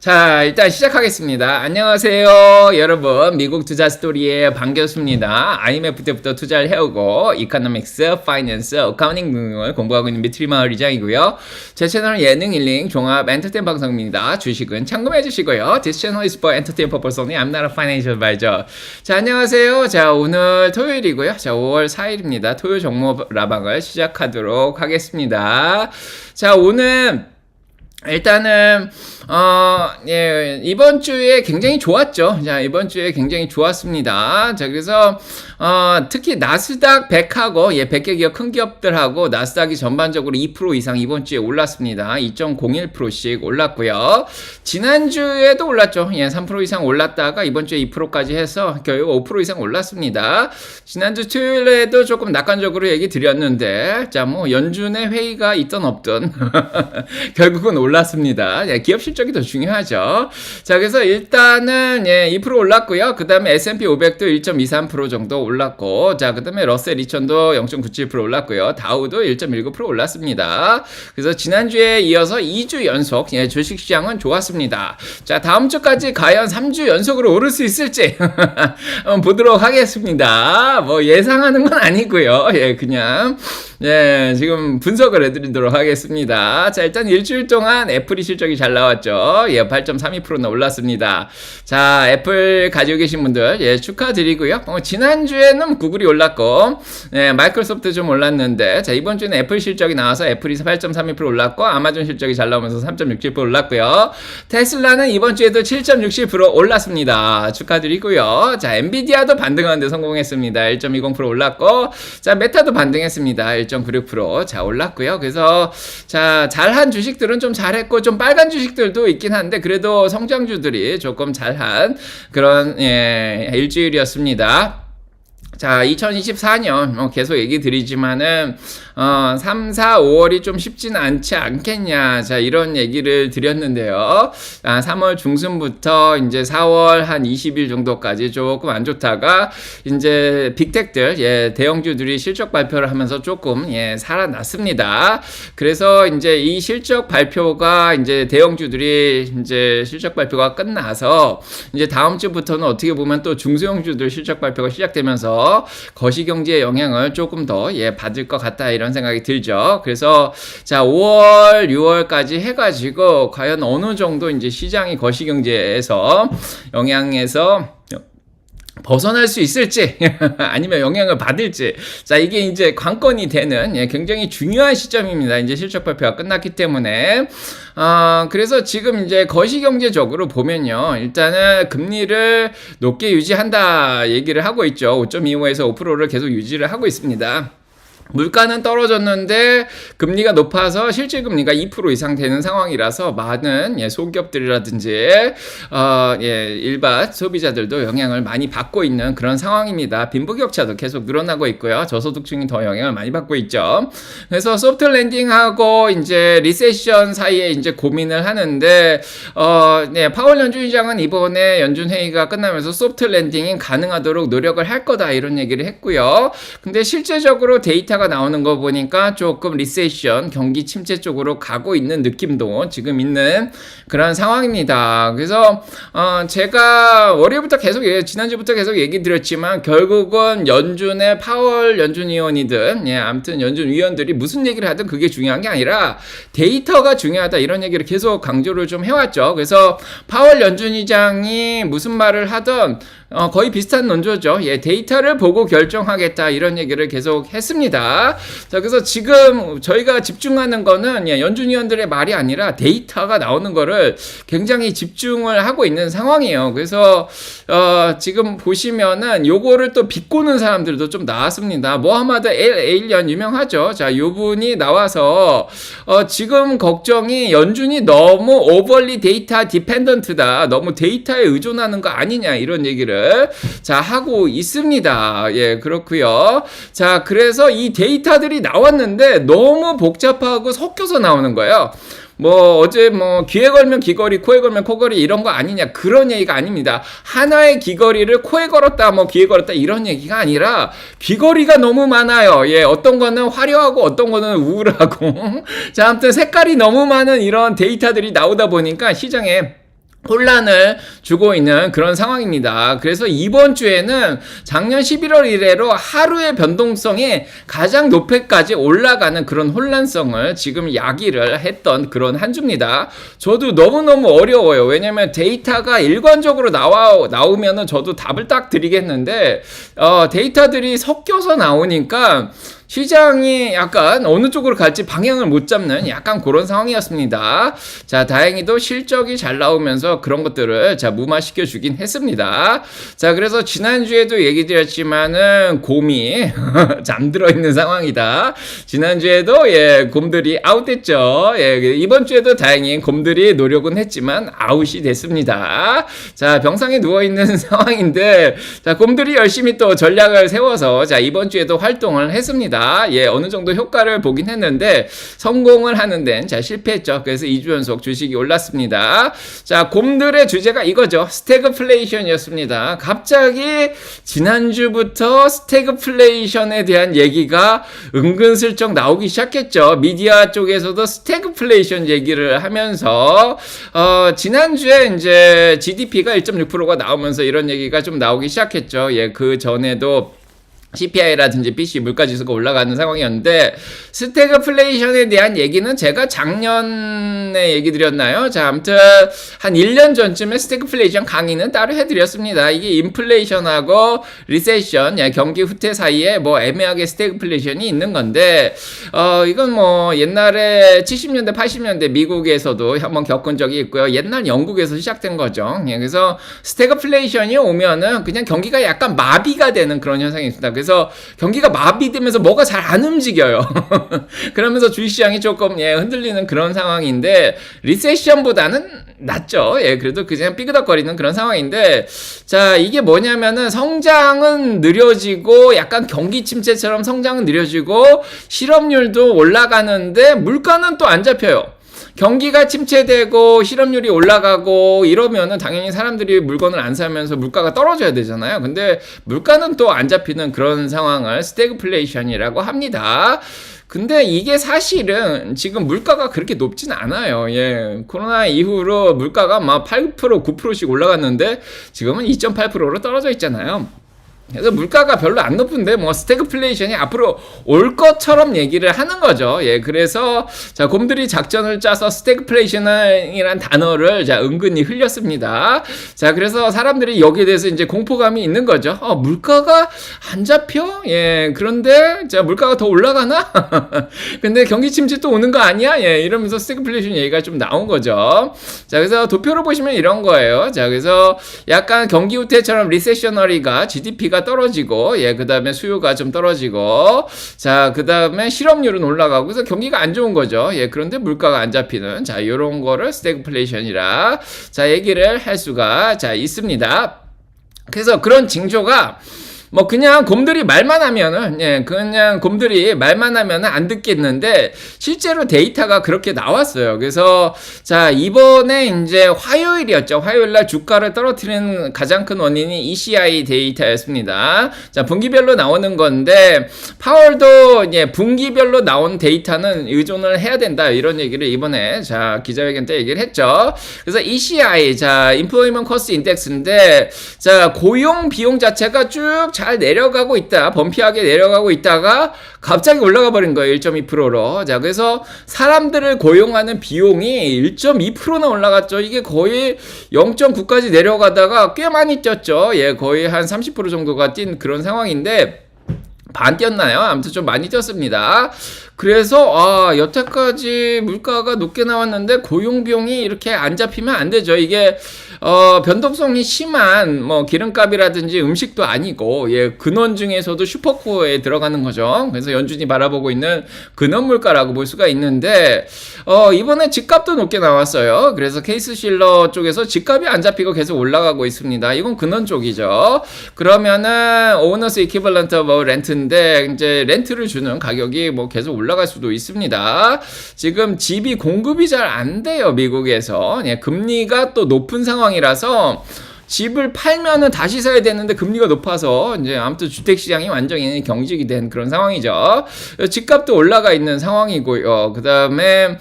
자, 일단 시작하겠습니다. 안녕하세요, 여러분. 미국 투자 스토리에 반갑습니다. IMF 때부터 투자를 해오고 이코노믹스, 파이낸스, 어카운팅 등을 공부하고 있는 미트리마을 이장이고요. 제 채널은 예능 힐링 종합 엔터테인 방송입니다. 주식은 참고해 주시고요. This channel is for entertainment purpose only. I'm not a financial advisor. 자, 안녕하세요. 자, 오늘 토요일이고요. 자, 5월 4일입니다. 토요 정모 라방을 시작하도록 하겠습니다. 자, 오늘 일단은 이번 주에 굉장히 좋았죠. 자, 이번 주에 굉장히 좋았습니다. 자, 그래서 특히 나스닥 100하고 100개 기업 큰 기업들하고 나스닥이 전반적으로 2% 이상 이번 주에 올랐습니다. 2.01%씩 올랐고요. 지난주에도 올랐죠. 3% 이상 올랐다가 이번 주에 2%까지 해서 결국 5% 이상 올랐습니다. 지난주 토요일에도 조금 낙관적으로 얘기 드렸는데, 자, 뭐 연준의 회의가 있든 없든 결국은 올랐습니다. 기업 실적이 더 중요하죠. 자, 그래서 일단은 2% 올랐고요. 그 다음에 S&P 500도 1.23% 정도 올랐고, 자, 그 다음에 러셀 2000도 0.97% 올랐고요. 다우도 1.19% 올랐습니다. 그래서 지난주에 이어서 2주 연속 주식시장은 좋았습니다. 자, 다음 주까지 과연 3주 연속으로 오를 수 있을지 한번 보도록 하겠습니다. 뭐 예상하는 건 아니고요. 그냥 지금 분석을 해드리도록 하겠습니다. 자, 일단 일주일 동안 애플이 실적이 잘 나왔죠. 8.32%나 올랐습니다. 자, 애플 가지고 계신 분들 축하드리고요. 지난주에는 구글이 올랐고, 마이크로소프트 좀 올랐는데, 자, 이번 주에는 애플 실적이 나와서 애플이 8.32% 올랐고, 아마존 실적이 잘 나오면서 3.67% 올랐고요. 테슬라는 이번 주에도 7.67% 올랐습니다. 축하드리고요. 자, 엔비디아도 반등하는데 성공했습니다. 1.20% 올랐고, 자, 메타도 반등했습니다. 1.96% 자, 올랐고요. 그래서 자, 잘한 주식들은 좀 잘했고 좀 빨간 주식들도 있긴 한데 그래도 성장주들이 조금 잘한 그런 일주일이었습니다. 자, 2024년 계속 얘기 드리지만은 3, 4, 5월이 좀 쉽지는 않지 않겠냐. 자, 이런 얘기를 드렸는데요. 3월 중순부터 이제 4월 한 20일 정도까지 조금 안 좋다가 이제 빅텍들 대형주들이 실적 발표를 하면서 조금 살아났습니다. 그래서 이제 이 실적 발표가 이제 대형주들이 이제 실적 발표가 끝나서 이제 다음 주부터는 어떻게 보면 또 중소형주들 실적 발표가 시작되면서 거시경제의 영향을 조금 더 받을 것 같다 이런 생각이 들죠. 그래서 자, 5월, 6월까지 해가지고 과연 어느 정도 이제 시장이 거시경제에서 영향에서 벗어날 수 있을지 아니면 영향을 받을지, 자, 이게 이제 관건이 되는 굉장히 중요한 시점입니다. 이제 실적 발표가 끝났기 때문에 그래서 지금 이제 거시경제적으로 보면요, 일단은 금리를 높게 유지한다 얘기를 하고 있죠. 5.25에서 5%를 계속 유지를 하고 있습니다. 물가는 떨어졌는데 금리가 높아서 실질 금리가 2% 이상 되는 상황이라서 많은 소기업들이라든지 일반 소비자들도 영향을 많이 받고 있는 그런 상황입니다. 빈부격차도 계속 늘어나고 있고요. 저소득층이 더 영향을 많이 받고 있죠. 그래서 소프트 랜딩하고 이제 리세션 사이에 이제 고민을 하는데 파월 연준의장은 이번에 연준 회의가 끝나면서 소프트 랜딩이 가능하도록 노력을 할 거다 이런 얘기를 했고요. 근데 실제적으로 데이터가 나오는 거 보니까 조금 리세션, 경기 침체 쪽으로 가고 있는 느낌도 지금 있는 그런 상황입니다. 그래서 제가 월요일부터 계속 지난주부터 계속 얘기 드렸지만 결국은 연준의 파월 연준 위원이든 아무튼 연준 위원들이 무슨 얘기를 하든 그게 중요한 게 아니라 데이터가 중요하다 이런 얘기를 계속 강조를 좀 해왔죠. 그래서 파월 연준의장이 무슨 말을 하든 거의 비슷한 논조죠. 데이터를 보고 결정하겠다 이런 얘기를 계속 했습니다. 자, 그래서 지금 저희가 집중하는 거는 연준위원들의 말이 아니라 데이터가 나오는 거를 굉장히 집중을 하고 있는 상황이에요. 그래서 지금 보시면은 요거를 또 비꼬는 사람들도 좀 나왔습니다. 모하마드 에일리언 유명하죠. 자, 요분이 나와서 지금 걱정이 연준이 너무 오버리 데이터 디펜던트다. 너무 데이터에 의존하는 거 아니냐 이런 얘기를 자, 하고 있습니다. 그렇고요. 자, 그래서 이 데이터들이 나왔는데 너무 복잡하고 섞여서 나오는 거예요. 뭐 어제 뭐 귀에 걸면 귀걸이, 코에 걸면 코걸이 이런 거 아니냐 그런 얘기가 아닙니다. 하나의 귀걸이를 코에 걸었다 뭐 귀에 걸었다 이런 얘기가 아니라 귀걸이가 너무 많아요. 어떤 거는 화려하고 어떤 거는 우울하고 자, 아무튼 색깔이 너무 많은 이런 데이터들이 나오다 보니까 시장에 혼란을 주고 있는 그런 상황입니다. 그래서 이번 주에는 작년 11월 이래로 하루의 변동성이 가장 높이까지 올라가는 그런 혼란성을 지금 야기를 했던 그런 한 주입니다. 저도 너무너무 어려워요. 왜냐면 데이터가 일관적으로 나오면은 저도 답을 딱 드리겠는데, 데이터들이 섞여서 나오니까 시장이 약간 어느 쪽으로 갈지 방향을 못 잡는 약간 그런 상황이었습니다. 자, 다행히도 실적이 잘 나오면서 그런 것들을 무마시켜 주긴 했습니다. 자, 그래서 지난주에도 얘기 드렸지만은 곰이 잠들어 있는 상황이다. 지난주에도 곰들이 아웃됐죠. 이번 주에도 다행히 곰들이 노력은 했지만 아웃이 됐습니다. 자, 병상에 누워 있는 상황인데, 자, 곰들이 열심히 또 전략을 세워서 이번 주에도 활동을 했습니다. 어느 정도 효과를 보긴 했는데 성공을 하는 데는 실패했죠. 그래서 2주 연속 주식이 올랐습니다. 자, 곰들의 주제가 이거죠. 스태그플레이션이었습니다. 갑자기 지난주부터 스태그플레이션에 대한 얘기가 은근슬쩍 나오기 시작했죠. 미디어 쪽에서도 스태그플레이션 얘기를 하면서 지난주에 이제 GDP가 1.6%가 나오면서 이런 얘기가 좀 나오기 시작했죠. 그 전에도 CPI라든지 PC 물가지수가 올라가는 상황이었는데, 스태그플레이션에 대한 얘기는 제가 작년에 얘기 드렸나요? 자, 아무튼 한 1년 전쯤에 스태그플레이션 강의는 따로 해드렸습니다. 이게 인플레이션하고 리세션, 경기 후퇴 사이에 애매하게 스태그플레이션이 있는 건데, 이건 옛날에 70년대 80년대 미국에서도 한번 겪은 적이 있고요. 옛날 영국에서 시작된 거죠. 그래서 스태그플레이션이 오면은 그냥 경기가 약간 마비가 되는 그런 현상이 있습니다. 그래서 경기가 마비되면서 뭐가 잘 안 움직여요. 그러면서 주식시장이 조금 흔들리는 그런 상황인데, 리세션보다는 낫죠. 그래도 그냥 삐그덕거리는 그런 상황인데, 자, 이게 뭐냐면은 성장은 느려지고 약간 경기 침체처럼 성장은 느려지고 실업률도 올라가는데 물가는 또 안 잡혀요. 경기가 침체되고 실업률이 올라가고 이러면은 당연히 사람들이 물건을 안 사면서 물가가 떨어져야 되잖아요. 근데 물가는 또 안 잡히는 그런 상황을 스태그플레이션이라고 합니다. 근데 이게 사실은 지금 물가가 그렇게 높진 않아요. 코로나 이후로 물가가 막 8%, 9%씩 올라갔는데 지금은 2.8%로 떨어져 있잖아요. 그래서 물가가 별로 안 높은데 스태그플레이션이 앞으로 올 것처럼 얘기를 하는 거죠. 그래서 곰들이 작전을 짜서 스태그플레이션이란 단어를 은근히 흘렸습니다. 자, 그래서 사람들이 여기에 대해서 이제 공포감이 있는 거죠. 물가가 안 잡혀? 그런데 물가가 더 올라가나? 근데 경기 침체 또 오는 거 아니야? 이러면서 스태그플레이션 얘기가 좀 나온 거죠. 자, 그래서 도표로 보시면 이런 거예요. 자, 그래서 약간 경기 후퇴처럼 리세셔너리가 GDP가 떨어지고, 그 다음에 수요가 좀 떨어지고, 자, 그 다음에 실업률은 올라가고, 그래서 경기가 안 좋은 거죠. 그런데 물가가 안 잡히는, 요런 거를 스태그플레이션이라, 얘기를 할 수가, 있습니다. 그래서 그런 징조가, 그냥 곰들이 말만 하면은, 그냥 곰들이 말만 하면은 안 듣겠는데, 실제로 데이터가 그렇게 나왔어요. 그래서, 이번에 이제 화요일이었죠. 화요일날 주가를 떨어뜨리는 가장 큰 원인이 ECI 데이터였습니다. 분기별로 나오는 건데, 파월도, 분기별로 나온 데이터는 의존을 해야 된다. 이런 얘기를 이번에, 기자회견 때 얘기를 했죠. 그래서 ECI, Employment Cost Index인데, 고용 비용 자체가 쭉 잘 내려가고 있다. 범피하게 내려가고 있다가 갑자기 올라가 버린 거예요. 1.2%로. 자, 그래서 사람들을 고용하는 비용이 1.2%나 올라갔죠. 이게 거의 0.9까지 내려가다가 꽤 많이 뛰었죠. 거의 한 30% 정도가 뛴 그런 상황인데, 반 뛰었나요? 아무튼 좀 많이 뛰었습니다. 그래서 여태까지 물가가 높게 나왔는데 고용 비용이 이렇게 안 잡히면 안 되죠. 이게 변동성이 심한 기름값이라든지 음식도 아니고 근원 중에서도 슈퍼코어에 들어가는 거죠. 그래서 연준이 바라보고 있는 근원 물가라고 볼 수가 있는데 이번에 집값도 높게 나왔어요. 그래서 케이스실러 쪽에서 집값이 안 잡히고 계속 올라가고 있습니다. 이건 근원 쪽이죠. 그러면은 오너스 이퀴벌런트 렌트인데 이제 렌트를 주는 가격이 계속 올라갈 수도 있습니다. 지금 집이 공급이 잘 안 돼요. 미국에서 금리가 또 높은 상황이라서 집을 팔면은 다시 사야 되는데 금리가 높아서 이제 아무튼 주택 시장이 완전히 경직이 된 그런 상황이죠. 집값도 올라가 있는 상황이고요. 그다음에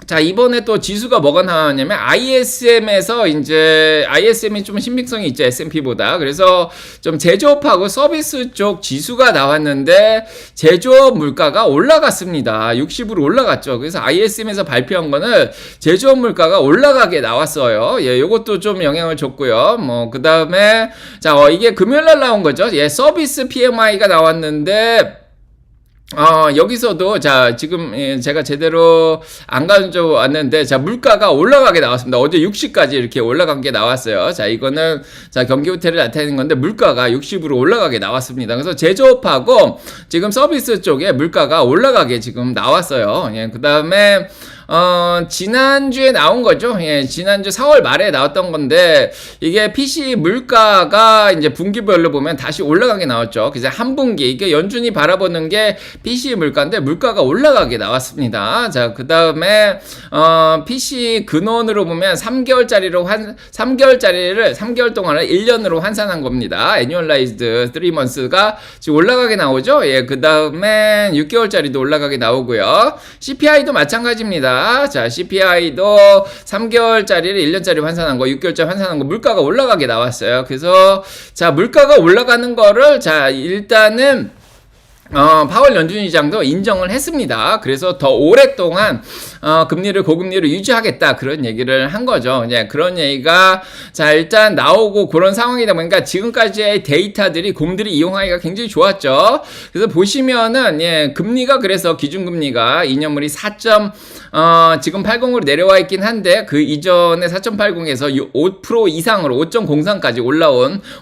자, 이번에 또 지수가 뭐가 나왔냐면 ISM에서 이제 ISM이 좀 신빙성이 있죠, S&P보다. 그래서 좀 제조업하고 서비스 쪽 지수가 나왔는데 제조업 물가가 올라갔습니다. 60으로 올라갔죠. 그래서 ISM에서 발표한 거는 제조업 물가가 올라가게 나왔어요. 예, 요것도 좀 영향을 줬고요. 뭐 그다음에 자, 이게 금요일 날 나온 거죠. 예, 서비스 PMI가 나왔는데 여기서도, 자, 지금, 제가 제대로 안 가져왔는데, 자, 물가가 올라가게 나왔습니다. 어제 60까지 이렇게 올라간 게 나왔어요. 자, 이거는, 자, 경기 호텔을 나타내는 건데, 물가가 60으로 올라가게 나왔습니다. 그래서 제조업하고, 지금 서비스 쪽에 물가가 올라가게 지금 나왔어요. 예, 그 다음에, 지난주에 나온 거죠. 예, 지난주 4월 말에 나왔던 건데, 이게 PC 물가가 이제 분기별로 보면 다시 올라가게 나왔죠. 그래서 한 분기, 이게 연준이 바라보는 게 PC 물가인데, 물가가 올라가게 나왔습니다. 자, 그 다음에, PC 근원으로 보면 3개월짜리를 3개월 동안을 1년으로 환산한 겁니다. Annualized 3months가 지금 올라가게 나오죠. 예, 그 다음에 6개월짜리도 올라가게 나오고요. CPI도 마찬가지입니다. 자, CPI도 3개월짜리를 1년짜리 환산한 거, 6개월짜리 환산한 거, 물가가 올라가게 나왔어요. 그래서, 자, 물가가 올라가는 거를, 자, 일단은, 파월 연준의장도 인정을 했습니다. 그래서 더 오랫동안 금리를 고금리를 유지하겠다 그런 얘기를 한 거죠. 예, 그런 얘기가 자 일단 나오고 그런 상황이다 보니까 지금까지의 데이터들이 곰들이 이용하기가 굉장히 좋았죠. 그래서 보시면은 예, 금리가 그래서 기준금리가 2년물이 4. 지금 80으로 내려와 있긴 한데 그 이전에 4.80에서 5% 이상으로 5.03까지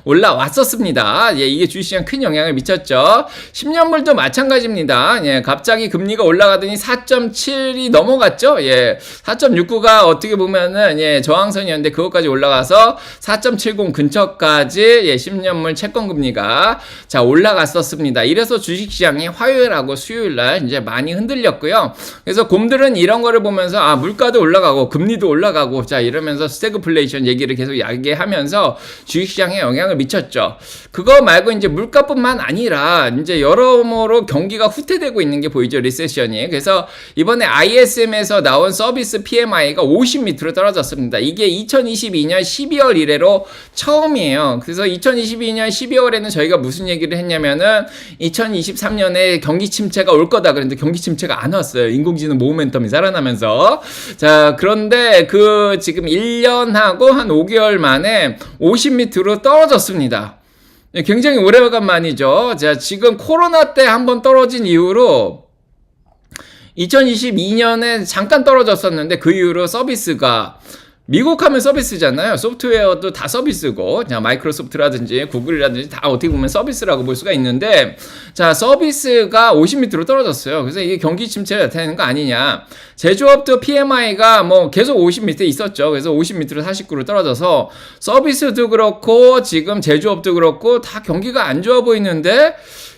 올라왔었습니다. 예, 이게 주식시장에 큰 영향을 미쳤죠. 10년물도 마찬가지입니다. 예, 갑자기 금리가 올라가더니 4.7이 넘어갔죠. 예, 4.69가 어떻게 보면은 예, 저항선이었는데 그것까지 올라가서 4.70 근처까지 예, 10년물 채권 금리가 자 올라갔었습니다. 이래서 주식시장이 화요일하고 수요일날 이제 많이 흔들렸고요. 그래서 곰들은 이런 거를 보면서 물가도 올라가고 금리도 올라가고 자 이러면서 스태그플레이션 얘기를 계속 야기하면서 주식시장에 영향을 미쳤죠. 그거 말고 이제 물가뿐만 아니라 이제 여러모로 경기가 후퇴되고 있는 게 보이죠. 리세션이. 그래서 이번에 ISM에서 나온 서비스 PMI가 50 밑으로 떨어졌습니다. 이게 2022년 12월 이래로 처음이에요. 그래서 2022년 12월에는 저희가 무슨 얘기를 했냐면은 2023년에 경기 침체가 올 거다 그랬는데 경기 침체가 안 왔어요. 인공지능 모멘텀이 살아나면서. 자, 그런데 그 지금 1년하고 한 5개월 만에 50 밑으로 떨어졌습니다. 굉장히 오래간만이죠. 자, 지금 코로나 때 한번 떨어진 이후로 2022년에 잠깐 떨어졌었는데 그 이후로 서비스가 미국 하면 서비스잖아요. 소프트웨어도 다 서비스고, 자, 마이크로소프트라든지 구글이라든지 다 어떻게 보면 서비스라고 볼 수가 있는데, 자, 서비스가 50 밑으로 떨어졌어요. 그래서 이게 경기 침체를 나타내는 거 아니냐. 제조업도 PMI가 뭐 계속 50 밑에 있었죠. 그래서 50 밑으로 49로 떨어져서 서비스도 그렇고, 지금 제조업도 그렇고, 다 경기가 안 좋아 보이는데,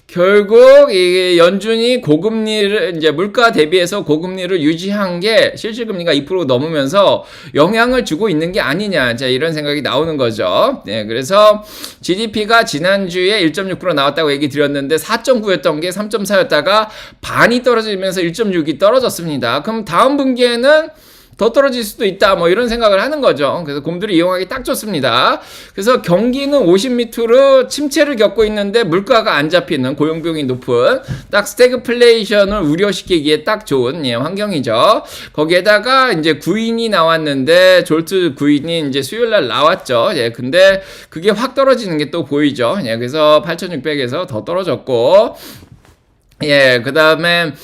결국 이 연준이 고금리를 이제 물가 대비해서 고금리를 유지한 게 실질금리가 2% 넘으면서 영향을 주고 있는 게 아니냐. 자, 이런 생각이 나오는 거죠. 네, 그래서 GDP가 지난주에 1.6% 나왔다고 얘기 드렸는데 4.9였던 게 3.4였다가 반이 떨어지면서 1.6이 떨어졌습니다. 그럼 다음 분기에는 더 떨어질 수도 있다 뭐 이런 생각을 하는 거죠. 그래서 곰들이 이용하기 딱 좋습니다. 그래서 경기는 50 밑으로 침체를 겪고 있는데 물가가 안 잡히는 고용비용이 높은 딱 스태그플레이션을 우려시키기에 딱 좋은 예, 환경이죠. 거기에다가 이제 구인이 나왔는데 졸트 구인이 이제 수요일날 나왔죠. 예, 근데 그게 확 떨어지는 게 또 보이죠. 예, 그래서 8,600에서 더 떨어졌고 예, 그 다음에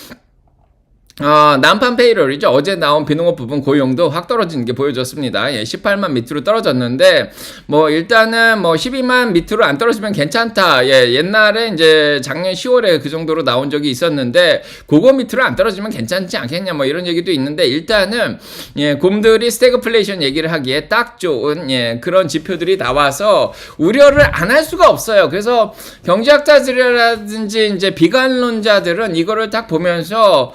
난판 페이롤이죠. 어제 나온 비농업 부분 고용도 확 떨어지는 게 보여졌습니다. 예, 18만 밑으로 떨어졌는데, 뭐, 일단은 뭐, 12만 밑으로 안 떨어지면 괜찮다. 예, 옛날에 이제 작년 10월에 그 정도로 나온 적이 있었는데, 그거 밑으로 안 떨어지면 괜찮지 않겠냐, 뭐, 이런 얘기도 있는데, 일단은, 예, 곰들이 스태그플레이션 얘기를 하기에 딱 좋은, 예, 그런 지표들이 나와서 우려를 안 할 수가 없어요. 그래서 경제학자들이라든지 이제 비관론자들은 이거를 딱 보면서,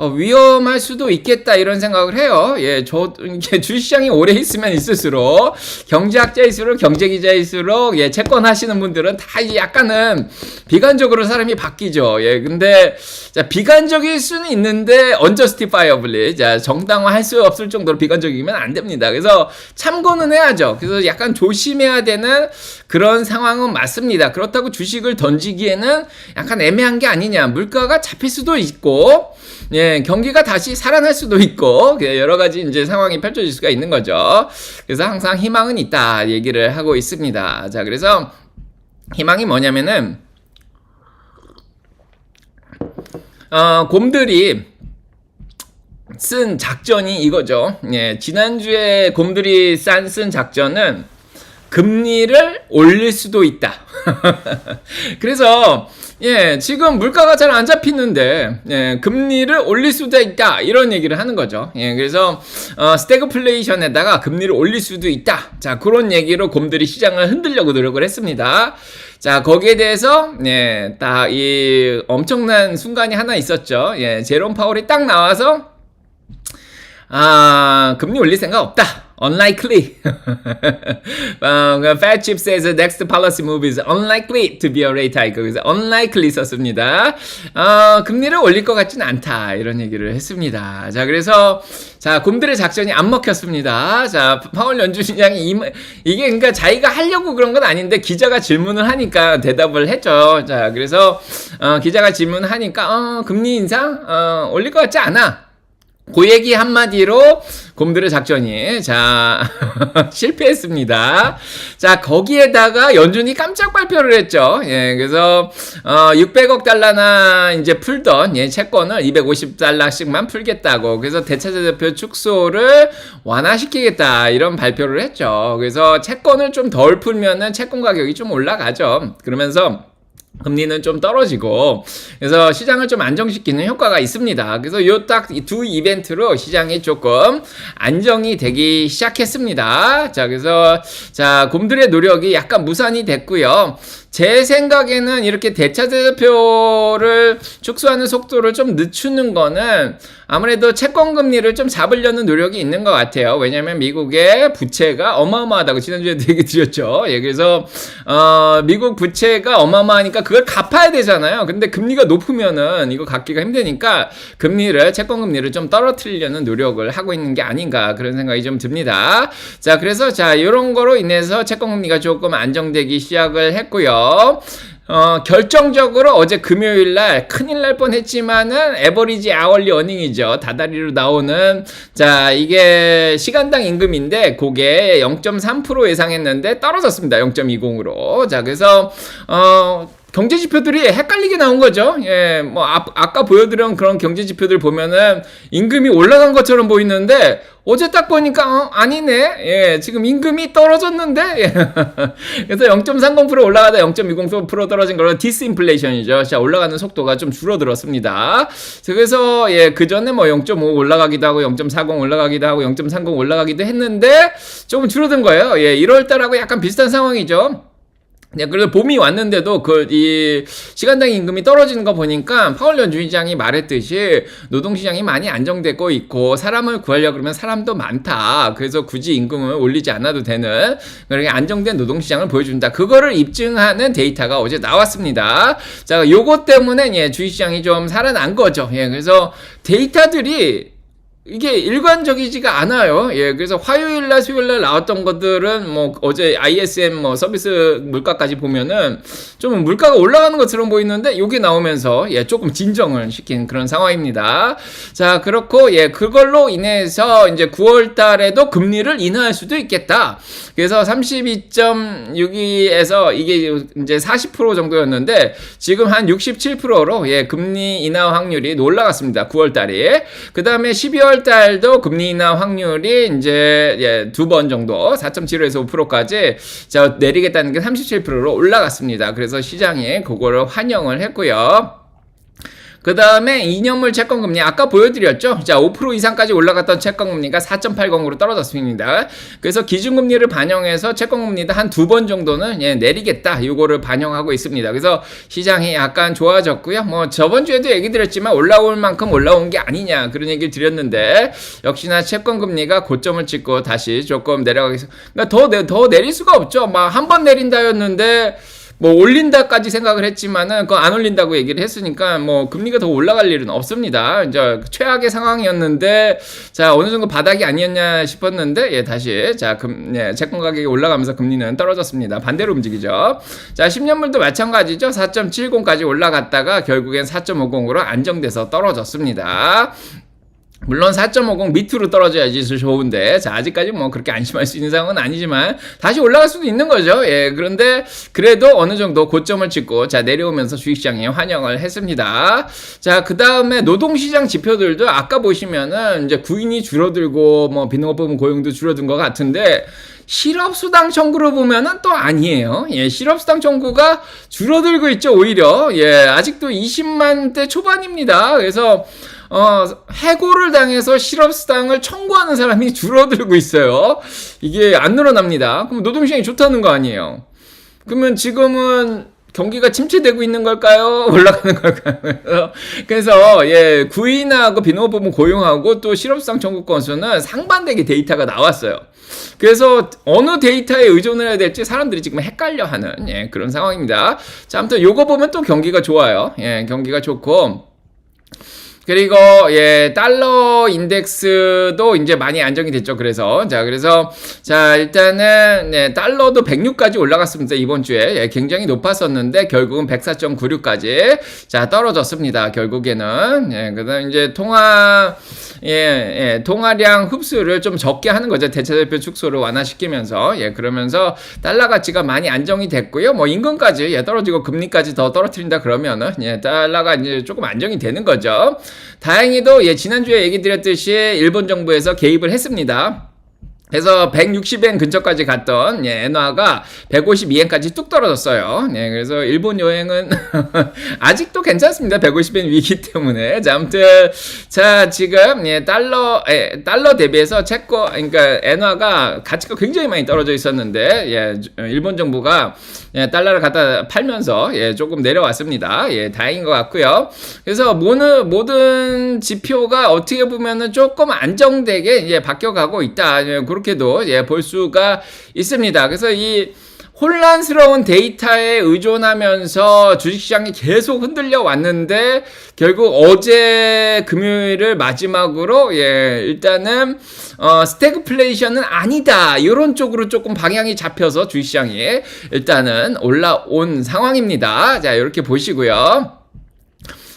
위험할 수도 있겠다 이런 생각을 해요. 예, 이게 주식시장이 오래 있으면 있을수록 경제학자일수록 경제기자일수록 예, 채권 하시는 분들은 다 약간은 비관적으로 사람이 바뀌죠. 예, 근데 자, 비관적일 수는 있는데 unjustifiably 자, 정당화할 수 없을 정도로 비관적이면 안 됩니다. 그래서 참고는 해야죠. 그래서 약간 조심해야 되는 그런 상황은 맞습니다. 그렇다고 주식을 던지기에는 약간 애매한 게 아니냐. 물가가 잡힐 수도 있고 예, 경기가 다시 살아날 수도 있고 여러 가지 이제 상황이 펼쳐질 수가 있는 거죠. 그래서 항상 희망은 있다 얘기를 하고 있습니다. 자, 그래서 희망이 뭐냐면은 곰들이 쓴 작전이 이거죠. 예, 지난주에 곰들이 쓴 작전은 금리를 올릴 수도 있다. 그래서 예, 지금 물가가 잘 안 잡히는데 예, 금리를 올릴 수도 있다 이런 얘기를 하는 거죠. 예, 그래서 스태그플레이션에다가 금리를 올릴 수도 있다. 자, 그런 얘기로 곰들이 시장을 흔들려고 노력을 했습니다. 자, 거기에 대해서 예, 딱 이 엄청난 순간이 하나 있었죠. 예, 제롬 파월이 딱 나와서 금리 올릴 생각 없다. Unlikely. Fed chief says the next policy move is unlikely to be a rate hike. 그래서 unlikely 썼습니다. 금리를 올릴 것 같지는 않다. 이런 얘기를 했습니다. 자, 그래서 자, 곰들의 작전이 안 먹혔습니다. 자, 파월 연준시장이 이게 그러니까 자기가 하려고 그런 건 아닌데 기자가 질문을 하니까 대답을 했죠. 자, 그래서 기자가 질문하니까 금리 인상 올릴 것 같지 않아. 그 얘기 한마디로 곰들의 작전이 자 실패했습니다. 자, 거기에다가 연준이 깜짝 발표를 했죠. 예, 그래서 600억 달러나 이제 풀던 예, 채권을 250달러씩만 풀겠다고. 그래서 대차대표 축소를 완화시키겠다 이런 발표를 했죠. 그래서 채권을 좀 덜 풀면은 채권 가격이 좀 올라가죠. 그러면서 금리는 좀 떨어지고 그래서 시장을 좀 안정시키는 효과가 있습니다. 그래서 요 딱 이 두 이벤트로 시장이 조금 안정이 되기 시작했습니다. 자, 그래서 자, 곰들의 노력이 약간 무산이 됐고요. 제 생각에는 이렇게 대차대표를 축소하는 속도를 좀 늦추는 거는 아무래도 채권 금리를 좀 잡으려는 노력이 있는 것 같아요. 왜냐하면 미국의 부채가 어마어마하다고 지난주에 얘기 드렸죠. 예, 그래서 미국 부채가 어마어마하니까 그걸 갚아야 되잖아요. 근데 금리가 높으면은 이거 갚기가 힘드니까 채권 금리를 좀 떨어뜨리려는 노력을 하고 있는 게 아닌가 그런 생각이 좀 듭니다. 자, 그래서 자, 이런 거로 인해서 채권 금리가 조금 안정되기 시작을 했고요. 결정적으로 어제 금요일날 큰일 날 뻔했지만은 에버리지 아월리 어닝이죠. 다다리로 나오는 자, 이게 시간당 임금인데 그게 0.3% 예상했는데 떨어졌습니다. 0.20으로. 자, 그래서 경제 지표들이 헷갈리게 나온 거죠. 예, 뭐 아까 보여드린 그런 경제 지표들 보면은 임금이 올라간 것처럼 보이는데 어제 딱 보니까 아니네. 예, 지금 임금이 떨어졌는데. 예. 그래서 0.30% 올라가다 0.20% 떨어진 거로 디스인플레이션이죠. 자, 올라가는 속도가 좀 줄어들었습니다. 그래서 예, 그 전에 뭐 0.5 올라가기도 하고 0.40 올라가기도 하고 0.30 올라가기도 했는데 조금 줄어든 거예요. 예, 1월 달하고 약간 비슷한 상황이죠. 네, 그래서 봄이 왔는데도 이 시간당 임금이 떨어지는 거 보니까 파월 연준시장이 말했듯이 노동시장이 많이 안정되고 있고 사람을 구하려고 그러면 사람도 많다. 그래서 굳이 임금을 올리지 않아도 되는 그렇게 안정된 노동시장을 보여준다. 그거를 입증하는 데이터가 어제 나왔습니다. 자, 요거 때문에 예, 주식시장이 좀 살아난 거죠. 예, 그래서 데이터들이 이게 일관적이지가 않아요. 예, 그래서 화요일날, 수요일날 나왔던 것들은 뭐 어제 ISM 뭐 서비스 물가까지 보면은 좀 물가가 올라가는 것처럼 보이는데 요게 나오면서 예, 조금 진정을 시킨 그런 상황입니다. 자, 그렇고 예, 그걸로 인해서 이제 9월 달에도 금리를 인하할 수도 있겠다. 그래서 32.62에서 이게 이제 40% 정도였는데 지금 한 67%로 예, 금리 인하 확률이 올라갔습니다. 9월 달에. 그다음에 12월 달도 금리 인하 확률이 이제 예, 2번 정도 4.75에서 5%까지 자, 내리겠다는 게 37%로 올라갔습니다. 그래서 시장이 그거를 환영을 했고요. 그 다음에 2년물 채권금리 아까 보여드렸죠. 자, 5% 이상까지 올라갔던 채권금리가 4.80으로 떨어졌습니다. 그래서 기준금리를 반영해서 채권금리도 한 2번 정도는 내리겠다. 이거를 반영하고 있습니다. 그래서 시장이 약간 좋아졌고요. 뭐 저번 주에도 얘기 드렸지만 올라올 만큼 올라온 게 아니냐 그런 얘기를 드렸는데 역시나 채권금리가 고점을 찍고 다시 조금 내려가겠습니다. 그러니까 더 내릴 수가 없죠. 막 한 번 내린다였는데 뭐 올린다까지 생각을 했지만은 그거 안 올린다고 얘기를 했으니까 뭐 금리가 더 올라갈 일은 없습니다. 이제 최악의 상황이었는데 자 어느 정도 바닥이 아니었냐 싶었는데 다시 자 채권 가격이 올라가면서 금리는 떨어졌습니다. 반대로 움직이죠. 자 10년물도 마찬가지죠. 4.70까지 올라갔다가 결국엔 4.50으로 안정돼서 떨어졌습니다. 물론 4.50 밑으로 떨어져야지 좋은데 자 아직까지 뭐 그렇게 안심할 수 있는 상황은 아니지만 다시 올라갈 수도 있는 거죠. 그런데 그래도 어느 정도 고점을 찍고 자 내려오면서 주식시장에 환영을 했습니다. 자 그다음에 노동시장 지표들도 아까 보시면은 이제 구인이 줄어들고 뭐 빈농업부문 고용도 줄어든 것 같은데 실업수당 청구로 보면은 또 아니에요. 실업수당 청구가 줄어들고 있죠. 오히려 아직도 20만대 초반입니다. 그래서 해고를 당해서 실업수당을 청구하는 사람이 줄어들고 있어요. 이게 안 늘어납니다. 그럼 노동시장이 좋다는 거 아니에요. 그러면 지금은 경기가 침체되고 있는 걸까요? 올라가는 걸까요? 그래서 구인하고 빈농업부문 고용하고 또 실업수당 청구 건수는 상반되게 데이터가 나왔어요. 그래서 어느 데이터에 의존을 해야 될지 사람들이 지금 헷갈려하는 그런 상황입니다. 자, 아무튼 요거 보면 또 경기가 좋아요. 경기가 좋고. 그리고 달러 인덱스도 이제 많이 안정이 됐죠. 그래서 일단은 달러도 106까지 올라갔습니다. 이번 주에 굉장히 높았었는데 결국은 104.96까지 자 떨어졌습니다. 결국에는 그다음 이제 통화량 흡수를 좀 적게 하는 거죠. 대체대표 축소를 완화시키면서 그러면서 달러 가치가 많이 안정이 됐고요. 뭐 임금까지 떨어지고 금리까지 더 떨어뜨린다 그러면은 달러가 이제 조금 안정이 되는 거죠. 다행히도 지난주에 얘기 드렸듯이 일본 정부에서 개입을 했습니다. 그래서 160엔 근처까지 갔던 엔화가 152엔까지 뚝 떨어졌어요. 그래서 일본 여행은 아직도 괜찮습니다. 150엔 위기 때문에. 자, 아무튼 자 지금 달러 대비해서 그러니까 엔화가 가치가 굉장히 많이 떨어져 있었는데 일본 정부가 달러를 갖다 팔면서 조금 내려왔습니다. 다행인 것 같고요. 그래서 모든 지표가 어떻게 보면은 조금 안정되게 바뀌어가고 있다. 그렇게도 볼 수가 있습니다. 그래서 이 혼란스러운 데이터에 의존하면서 주식시장이 계속 흔들려 왔는데 결국 어제 금요일을 마지막으로 일단은 스태그플레이션은 아니다 이런 쪽으로 조금 방향이 잡혀서 주식시장이 일단은 올라온 상황입니다. 자 이렇게 보시고요.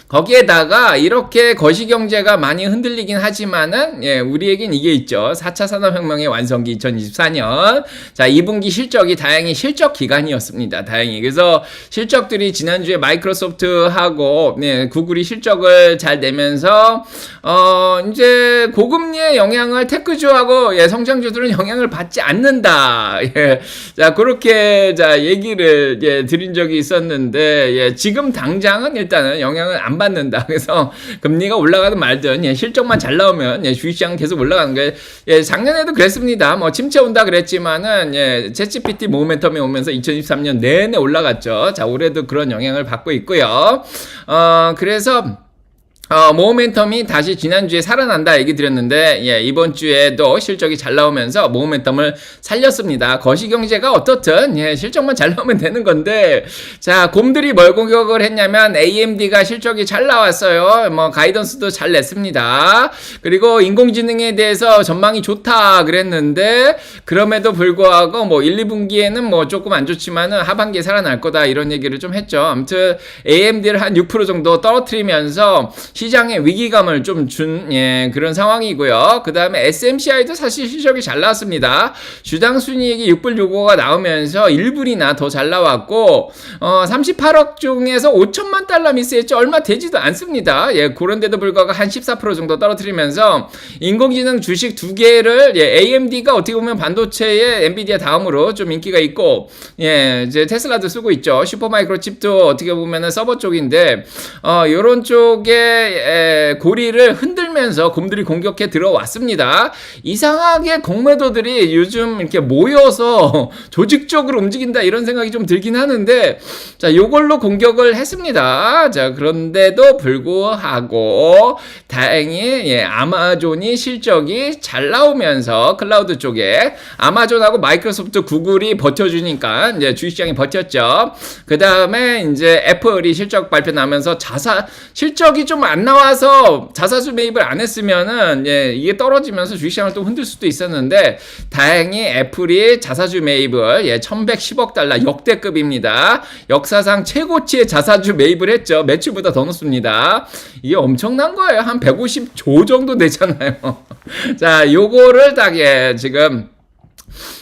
거기에다가 이렇게 거시경제가 많이 흔들리긴 하지만은 우리에겐 이게 있죠. 4차 산업혁명의 완성기 2024년. 자 2분기 실적이 다행히 실적 기간이었습니다. 다행히. 그래서 실적들이 지난주에 마이크로소프트하고 구글이 실적을 잘 내면서 이제 고금리의 영향을 테크주하고 성장주들은 영향을 받지 않는다. 자 그렇게 얘기를 드린 적이 있었는데 지금 당장은 일단은 영향을 안 받는다. 그래서 금리가 올라가든 말든 실적만 잘 나오면 주식시장은 계속 올라가는 거예요. 작년에도 그랬습니다. 뭐 침체 온다 그랬지만은 챗GPT 모멘텀이 오면서 2023년 내내 올라갔죠. 자 올해도 그런 영향을 받고 있고요. 그래서 모멘텀이 다시 지난주에 살아난다 얘기 드렸는데 이번 주에도 실적이 잘 나오면서 모멘텀을 살렸습니다. 거시경제가 어떻든 실적만 잘 나오면 되는 건데 자 곰들이 뭘 공격을 했냐면 AMD가 실적이 잘 나왔어요. 뭐 가이던스도 잘 냈습니다. 그리고 인공지능에 대해서 전망이 좋다 그랬는데 그럼에도 불구하고 뭐 1, 2분기에는 뭐 조금 안 좋지만은 하반기에 살아날 거다 이런 얘기를 좀 했죠. 아무튼 AMD를 한 6% 정도 떨어뜨리면서 시장에 위기감을 좀 준 그런 상황이고요. 그 다음에 SMCI도 사실 실적이 잘 나왔습니다. 주당 순이익이 6불 6호가 나오면서 1불이나 더 잘 나왔고 38억 중에서 5천만 달러 미스했죠. 얼마 되지도 않습니다. 그런데도 불구하고 한 14% 정도 떨어뜨리면서 인공지능 주식 두 개를 AMD가 어떻게 보면 반도체의 엔비디아 다음으로 좀 인기가 있고 이제 테슬라도 쓰고 있죠. 슈퍼마이크로칩도 어떻게 보면은 서버 쪽인데 요런 쪽에 고리를 흔들면서 곰들이 공격해 들어왔습니다. 이상하게 공매도들이 요즘 이렇게 모여서 조직적으로 움직인다 이런 생각이 좀 들긴 하는데 자, 요걸로 공격을 했습니다. 자, 그런데도 불구하고 다행히 아마존이 실적이 잘 나오면서 클라우드 쪽에 아마존하고 마이크로소프트, 구글이 버텨주니까 이제 주식시장이 버텼죠. 그 다음에 이제 애플이 실적 발표 나면서 실적이 좀 안 나와서 자사주 매입을 안 했으면은 이게 떨어지면서 주식시장을 또 흔들 수도 있었는데 다행히 애플이 자사주 매입을 1110억 달러 역대급입니다. 역사상 최고치의 자사주 매입을 했죠. 매출보다 더 높습니다. 이게 엄청난 거예요. 한 150조 정도 되잖아요. 자, 요거를 딱 지금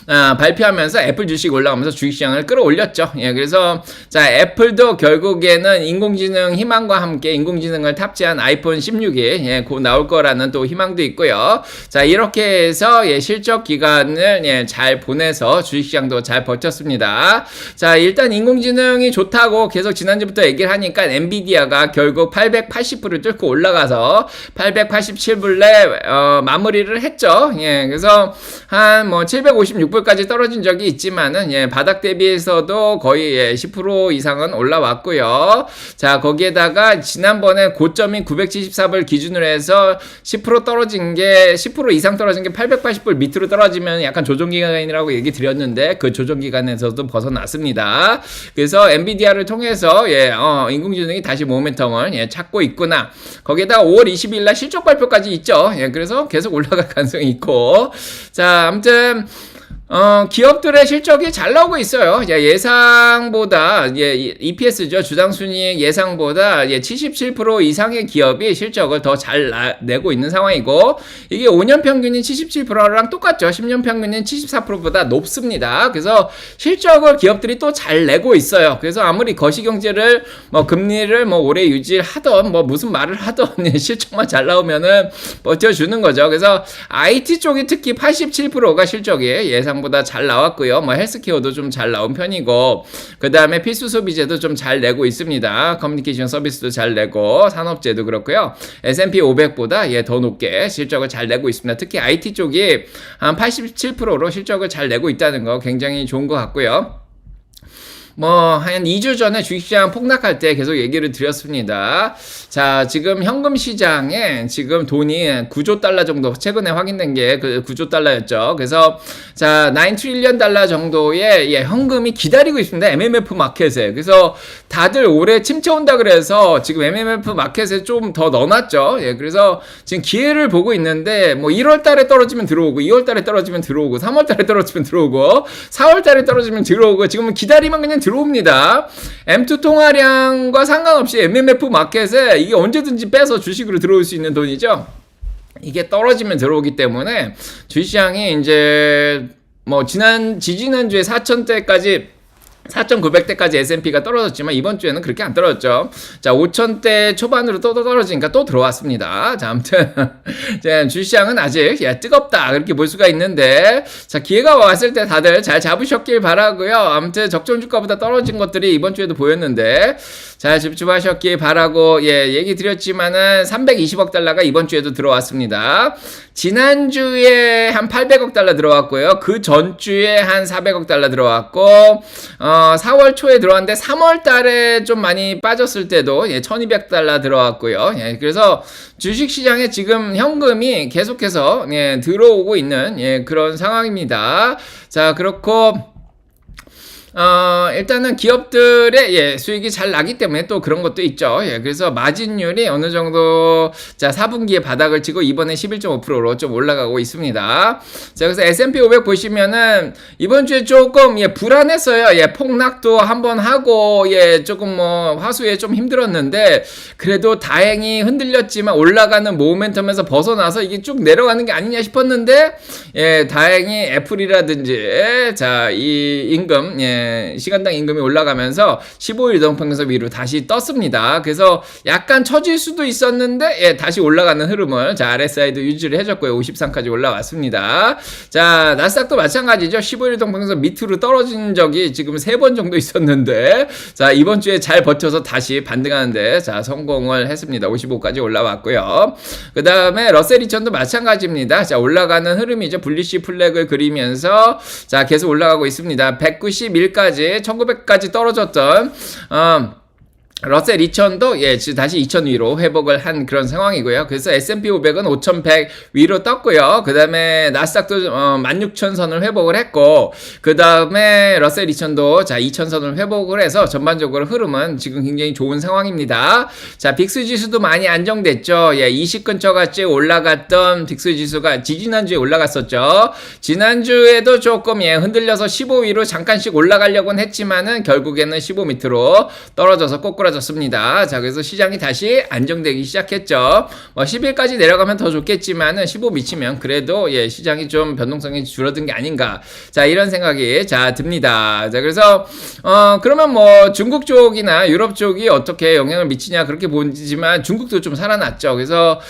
발표하면서 애플 주식 올라가면서 주식시장을 끌어올렸죠. 그래서 자, 애플도 결국에는 인공지능 희망과 함께 인공지능을 탑재한 아이폰 16이 곧 나올 거라는 또 희망도 있고요. 자, 이렇게 해서 실적 기간을 잘 보내서 주식시장도 잘 버텼습니다. 자, 일단 인공지능이 좋다고 계속 지난주부터 얘기를 하니까 엔비디아가 결국 880불을 뚫고 올라가서 887불에 마무리를 했죠. 그래서 한 756불까지 떨어진 적이 있지만은 바닥 대비해서도 거의 10% 이상은 올라왔고요. 자, 거기에다가 지난번에 고점이 974불 기준으로 해서 10% 떨어진 게 10% 이상 떨어진 게 880불 밑으로 떨어지면 약간 조정 기간이라고 얘기 드렸는데 그 조정 기간에서도 벗어났습니다. 그래서 엔비디아를 통해서 인공지능이 다시 모멘텀을 찾고 있구나. 거기에다가 5월 20일 날 실적 발표까지 있죠. 그래서 계속 올라갈 가능성이 있고. 자, 아무튼 기업들의 실적이 잘 나오고 있어요. 예상보다, EPS죠. 주당순이익 예상보다 77% 이상의 기업이 실적을 더 잘 내고 있는 상황이고, 이게 5년 평균이 77%랑 똑같죠. 10년 평균은 74%보다 높습니다. 그래서 실적을 기업들이 또 잘 내고 있어요. 그래서 아무리 거시경제를, 금리를 오래 유지하던, 무슨 말을 하던 실적만 잘 나오면은 버텨주는 거죠. 그래서 IT 쪽이 특히 87%가 실적이 예상보다 잘 나왔고요. 헬스케어도 좀 잘 나온 편이고, 그 다음에 필수 소비재도 좀 잘 내고 있습니다. 커뮤니케이션 서비스도 잘 내고, 산업재도 그렇고요. S&P 500보다 더 높게 실적을 잘 내고 있습니다. 특히 IT 쪽이 한 87%로 실적을 잘 내고 있다는 거 굉장히 좋은 것 같고요. 한 2주 전에 주식시장 폭락할 때 계속 얘기를 드렸습니다. 자, 지금 현금 시장에 지금 돈이 9조 달러 정도 최근에 확인된 게 그 9조 달러였죠. 그래서 자, 9 트릴리언 달러 정도의 현금이 기다리고 있습니다. MMF 마켓에. 그래서 다들 올해 침체 온다 그래서 지금 MMF 마켓에 좀 더 넣어놨죠. 그래서 지금 기회를 보고 있는데 1월 달에 떨어지면 들어오고 2월 달에 떨어지면 들어오고 3월 달에 떨어지면 들어오고 4월 달에 떨어지면 들어오고 지금은 기다리면 그냥 들어옵니다. M2 통화량과 상관없이 MMF 마켓에 이게 언제든지 빼서 주식으로 들어올 수 있는 돈이죠. 이게 떨어지면 들어오기 때문에 주식시장이 이제 지지난주에 4,000대까지 4,900대까지 S&P가 떨어졌지만 이번 주에는 그렇게 안 떨어졌죠. 자, 5,000대 초반으로 또 떨어지니까 또 들어왔습니다. 자, 아무튼 주식시장은 아직 뜨겁다 그렇게 볼 수가 있는데, 자, 기회가 왔을 때 다들 잘 잡으셨길 바라고요. 아무튼 적정 주가보다 떨어진 것들이 이번 주에도 보였는데 잘 집중하셨길 바라고, 얘기 드렸지만은 320억 달러가 이번 주에도 들어왔습니다. 지난주에 한 800억 달러 들어왔고요. 그 전주에 한 400억 달러 들어왔고, 4월 초에 들어왔는데 3월 달에 좀 많이 빠졌을 때도 1200달러 들어왔고요. 그래서 주식시장에 지금 현금이 계속해서 들어오고 있는 그런 상황입니다. 자, 그렇고 일단은 기업들의 수익이 잘 나기 때문에 또 그런 것도 있죠. 그래서 마진율이 어느 정도 4분기에 바닥을 치고 이번에 11.5%로 좀 올라가고 있습니다. 자, 그래서 S&P 500 보시면은 이번 주에 조금 불안했어요. 폭락도 한번 하고 조금 화수에 좀 힘들었는데 그래도 다행히 흔들렸지만 올라가는 모멘텀에서 벗어나서 이게 쭉 내려가는 게 아니냐 싶었는데 다행히 애플이라든지 이 임금 시간당 임금이 올라가면서 15일 이동평균선 위로 다시 떴습니다. 그래서 약간 처질 수도 있었는데 다시 올라가는 흐름을 RSI도 유지를 해줬고요. 53까지 올라왔습니다. 자, 나스닥도 마찬가지죠. 15일 이동평균선 밑으로 떨어진 적이 지금 3번 정도 있었는데 자, 이번 주에 잘 버텨서 다시 반등하는데 성공을 했습니다. 55까지 올라왔고요. 그 다음에 러셀 2000도 마찬가지입니다. 자, 올라가는 흐름이죠. 불리시 플렉을 그리면서 계속 올라가고 있습니다. 191까지 1900까지 떨어졌던 러셀 2000도 다시 2000 위로 회복을 한 그런 상황이고요. 그래서 S&P 500은 5100 위로 떴고요. 그 다음에 나스닥도 16000선을 회복을 했고 그 다음에 러셀 2000도 2000선을 회복을 해서 전반적으로 흐름은 지금 굉장히 좋은 상황입니다. 자, 빅스 지수도 많이 안정됐죠. 20 근처까지 올라갔던 빅스 지수가 지지난주에 올라갔었죠. 지난주에도 조금 흔들려서 15 위로 잠깐씩 올라가려고는 했지만은 결국에는 15 밑으로 떨어져서 꼬꾸라졌습니다. 자, 그래서 시장이 다시 안정되기 시작했죠. 10일까지 내려가면 더 좋겠지만은 15 미치면 그래도 시장이 좀 변동성이 줄어든 게 아닌가. 자, 이런 생각이 듭니다. 자, 그래서 그러면 중국 쪽이나 유럽 쪽이 어떻게 영향을 미치냐 그렇게 보지만 중국도 좀 살아났죠. 그래서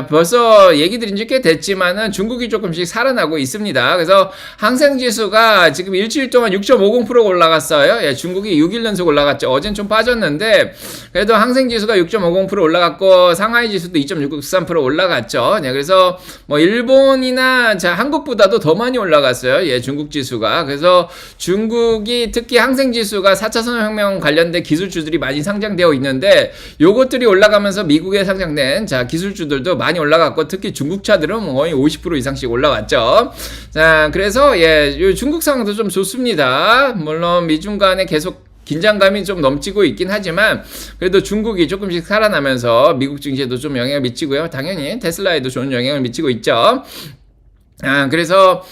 벌써 얘기 드린 지 꽤 됐지만은 중국이 조금씩 살아나고 있습니다. 그래서 항생 지수가 지금 일주일 동안 6.50% 올라갔어요. 중국이 6일 연속 올라갔죠. 어젠 좀 빠졌는데 그래도 항생지수가 6.50% 올라갔고 상하이 지수도 2.63% 올라갔죠. 그래서 일본이나 한국보다도 더 많이 올라갔어요. 중국 지수가. 그래서 중국이 특히 항생지수가 4차 산업혁명 관련된 기술주들이 많이 상장되어 있는데 요것들이 올라가면서 미국에 상장된 기술주들도 많이 올라갔고 특히 중국차들은 거의 50% 이상씩 올라왔죠. 자, 그래서 요 중국 상황도 좀 좋습니다. 물론 미중 간에 계속 긴장감이 좀 넘치고 있긴 하지만 그래도 중국이 조금씩 살아나면서 미국 증시에도 좀 영향을 미치고요. 당연히 테슬라에도 좋은 영향을 미치고 있죠. 그래서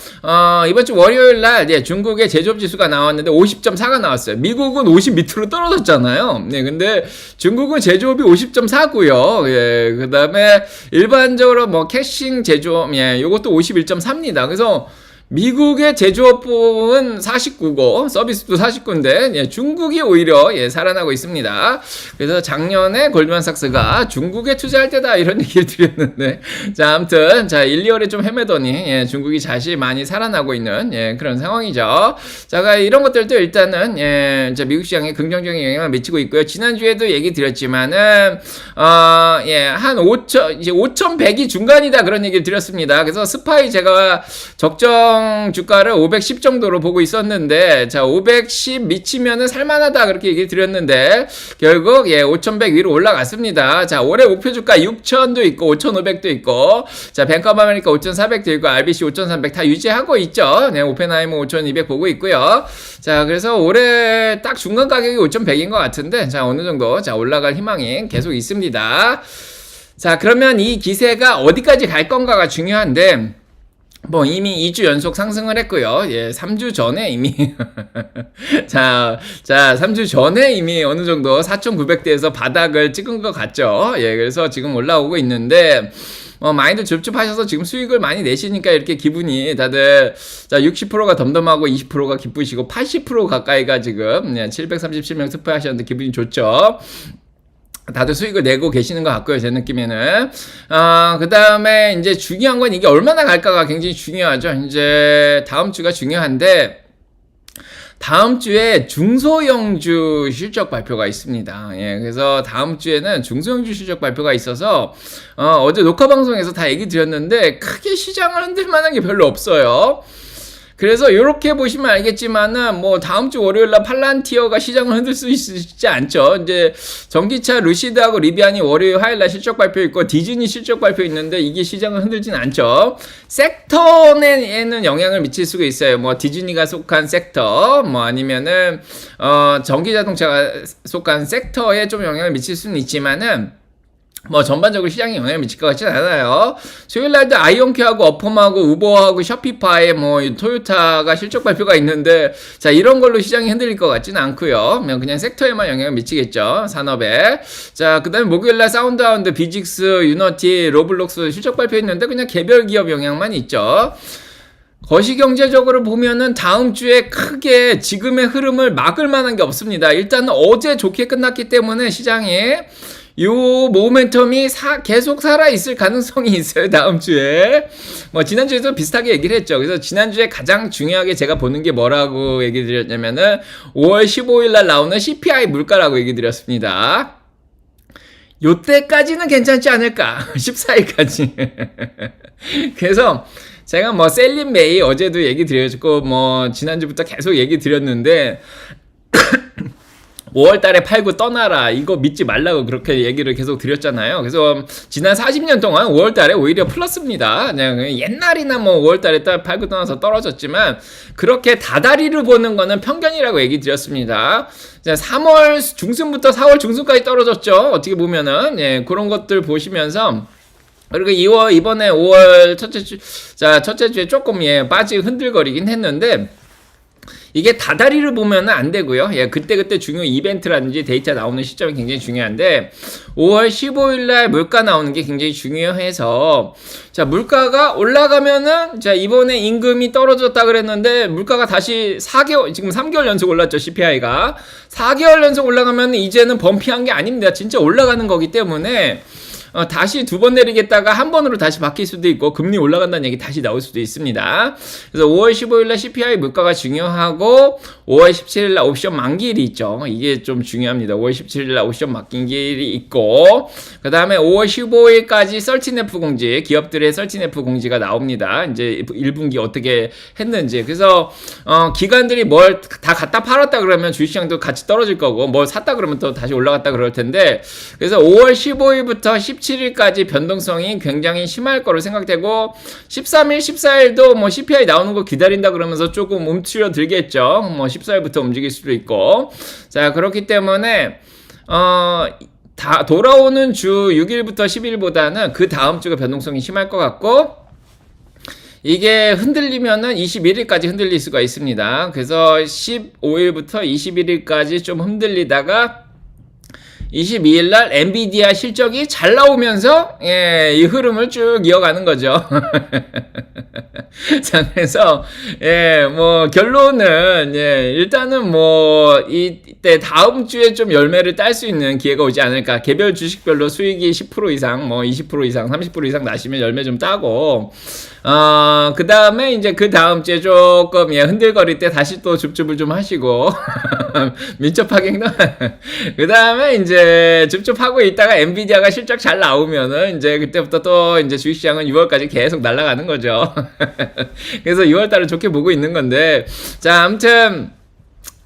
이번 주 월요일 날 중국의 제조업 지수가 나왔는데 50.4가 나왔어요. 미국은 50 밑으로 떨어졌잖아요. 근데 중국은 제조업이 50.4고요. 그다음에 일반적으로 캐싱 제조업 요것도 51.4입니다. 그래서 미국의 제조업은 49고 서비스도 49인데 중국이 오히려 살아나고 있습니다. 그래서 작년에 골드만삭스가 중국에 투자할 때다 이런 얘기를 드렸는데 자, 아무튼 1, 2월에 좀 헤매더니 중국이 다시 많이 살아나고 있는 그런 상황이죠. 자, 이런 것들도 일단은 미국 시장에 긍정적인 영향을 미치고 있고요. 지난주에도 얘기 드렸지만은 한 5,100이 중간이다 그런 얘기를 드렸습니다. 그래서 스파이 제가 적정 주가를 510 정도로 보고 있었는데 510 미치면은 살만하다 그렇게 얘기 드렸는데 결국 5100 위로 올라갔습니다. 자, 올해 목표 주가 6000도 있고 5500도 있고 뱅크 오브 아메리카 5400도 있고 RBC 5300 다 유지하고 있죠. 오펜하이머 5200 보고 있고요. 자, 그래서 올해 딱 중간 가격이 5100인 것 같은데 어느 정도 올라갈 희망이 계속 있습니다. 자, 그러면 이 기세가 어디까지 갈 건가가 중요한데 이미 2주 연속 상승을 했고요. 3주 전에 이미 3주 전에 이미 어느 정도 4,900대에서 바닥을 찍은 것 같죠. 그래서 지금 올라오고 있는데 많이들 줍줍하셔서 지금 수익을 많이 내시니까 이렇게 기분이 다들 60%가 덤덤하고 20%가 기쁘시고 80% 가까이가 지금 737명 스포하셨는데 기분이 좋죠. 다들 수익을 내고 계시는 것 같고요, 제 느낌에는. 그 다음에 이제 중요한 건 이게 얼마나 갈까가 굉장히 중요하죠. 이제 다음 주가 중요한데, 다음 주에 중소형주 실적 발표가 있습니다. 그래서 다음 주에는 중소형주 실적 발표가 있어서, 어제 녹화방송에서 다 얘기 드렸는데, 크게 시장을 흔들 만한 게 별로 없어요. 그래서 이렇게 보시면 알겠지만은 뭐 다음 주 월요일 날 팔란티어가 시장을 흔들 수 있지 않죠. 이제 전기차 루시드하고 리비안이 월요일 화요일 날 실적 발표 있고 디즈니 실적 발표 있는데 이게 시장을 흔들진 않죠. 섹터에는 영향을 미칠 수가 있어요. 뭐 디즈니가 속한 섹터, 뭐 아니면은 전기 자동차가 속한 섹터에 좀 영향을 미칠 수는 있지만은 뭐 전반적으로 시장에 영향을 미칠 것 같지는 않아요. 수요일 날도 아이온큐하고 어펌하고 우버하고 셔피파이 뭐 토요타가 실적 발표가 있는데 자 이런 걸로 시장이 흔들릴 것 같지는 않고요. 그냥 섹터에만 영향을 미치겠죠. 산업에. 자 그다음에 목요일 날 사운드하운드, 비직스, 유너티, 로블록스 실적 발표 있는데 그냥 개별 기업 영향만 있죠. 거시경제적으로 보면은 다음 주에 크게 지금의 흐름을 막을 만한 게 없습니다. 일단 어제 좋게 끝났기 때문에 시장이 요 모멘텀이 계속 살아있을 가능성이 있어요. 다음 주에. 뭐 지난주에도 비슷하게 얘기를 했죠. 그래서 지난주에 가장 중요하게 제가 보는 게 뭐라고 얘기 드렸냐면은 5월 15일 날 나오는 CPI 물가라고 얘기 드렸습니다. 요때까지는 괜찮지 않을까? 14일까지. 그래서 제가 뭐 셀린 메이 어제도 얘기 드렸고 뭐 지난주부터 계속 얘기 드렸는데 5월 달에 팔고 떠나라. 이거 믿지 말라고 그렇게 얘기를 계속 드렸잖아요. 그래서 지난 40년 동안 5월 달에 오히려 플러스입니다. 그냥 옛날이나 뭐 5월 달에 팔고 떠나서 떨어졌지만 그렇게 다다리를 보는 거는 편견이라고 얘기 드렸습니다. 3월 중순부터 4월 중순까지 떨어졌죠. 어떻게 보면은 예, 그런 것들 보시면서 그리고 이번에 5월 첫째 주에 조금 예, 빠지고 흔들거리긴 했는데 이게 다다리를 보면은 안 되고요. 예, 그때 중요 이벤트라든지 데이터 나오는 시점이 굉장히 중요한데 5월 15일 날 물가 나오는 게 굉장히 중요해서 자, 물가가 올라가면은 자, 이번에 임금이 떨어졌다 그랬는데 물가가 다시 4개월 지금 3개월 연속 올랐죠. CPI가 4개월 연속 올라가면 이제는 범피한 게 아닙니다. 진짜 올라가는 거기 때문에 다시 두 번 내리겠다가 한 번으로 다시 바뀔 수도 있고 금리 올라간다는 얘기 다시 나올 수도 있습니다. 그래서 5월 15일날 CPI 물가가 중요하고 5월 17일날 옵션 만기일이 있죠. 이게 좀 중요합니다. 5월 17일날 옵션 만기일이 있고 그 다음에 5월 15일까지 설치네프 공지, 기업들의 설치네프 공지가 나옵니다. 이제 1분기 어떻게 했는지. 그래서 기관들이 뭘 다 갖다 팔았다 그러면 주식시장도 같이 떨어질 거고 뭘 샀다 그러면 또 다시 올라갔다 그럴 텐데 그래서 5월 15일부터 17일까지 변동성이 굉장히 심할 거로 생각되고 13일, 14일도 뭐 CPI 나오는 거 기다린다 그러면서 조금 움츠러들겠죠. 뭐 14일부터 움직일 수도 있고 자 그렇기 때문에 다 돌아오는 주 6일부터 10일보다는 그 다음 주가 변동성이 심할 것 같고 이게 흔들리면은 21일까지 흔들릴 수가 있습니다. 그래서 15일부터 21일까지 좀 흔들리다가 22일날 엔비디아 실적이 잘 나오면서 예, 이 흐름을 쭉 이어가는 거죠. 자, 그래서 예, 뭐 결론은 예, 일단은 뭐 이때 다음 주에 좀 열매를 딸 수 있는 기회가 오지 않을까. 개별 주식별로 수익이 10% 이상, 뭐 20% 이상, 30% 이상 나시면 열매 좀 따고 그 다음에 이제 그 다음 주에 조금 예, 흔들거릴 때 다시 또 줍줍을 좀 하시고 민첩하게 행동. 그 다음에 이제 줍줍하고 있다가 엔비디아가 실적 잘 나오면은 이제 그때부터 또 이제 주식시장은 6월까지 계속 날아가는 거죠. 그래서 6월달을 좋게 보고 있는 건데 자 아무튼.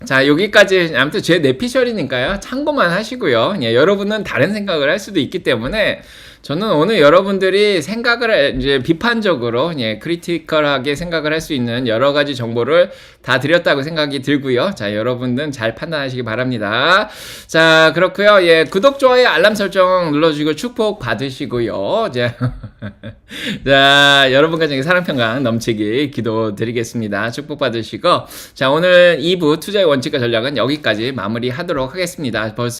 자 여기까지 아무튼 제 내피셜이니까요 참고만 하시고요. 예, 여러분은 다른 생각을 할 수도 있기 때문에 저는 오늘 여러분들이 생각을 이제 비판적으로 예, 크리티컬하게 생각을 할 수 있는 여러 가지 정보를 다 드렸다고 생각이 들고요. 자 여러분들은 잘 판단하시기 바랍니다. 자 그렇고요. 예, 구독, 좋아요, 알람 설정 눌러주시고 축복 받으시고요. 자 여러분 가정의 사랑 평강 넘치기 기도드리겠습니다. 축복 받으시고 자 오늘 2부 투자의 원칙과 전략은 여기까지 마무리하도록 하겠습니다. 벌써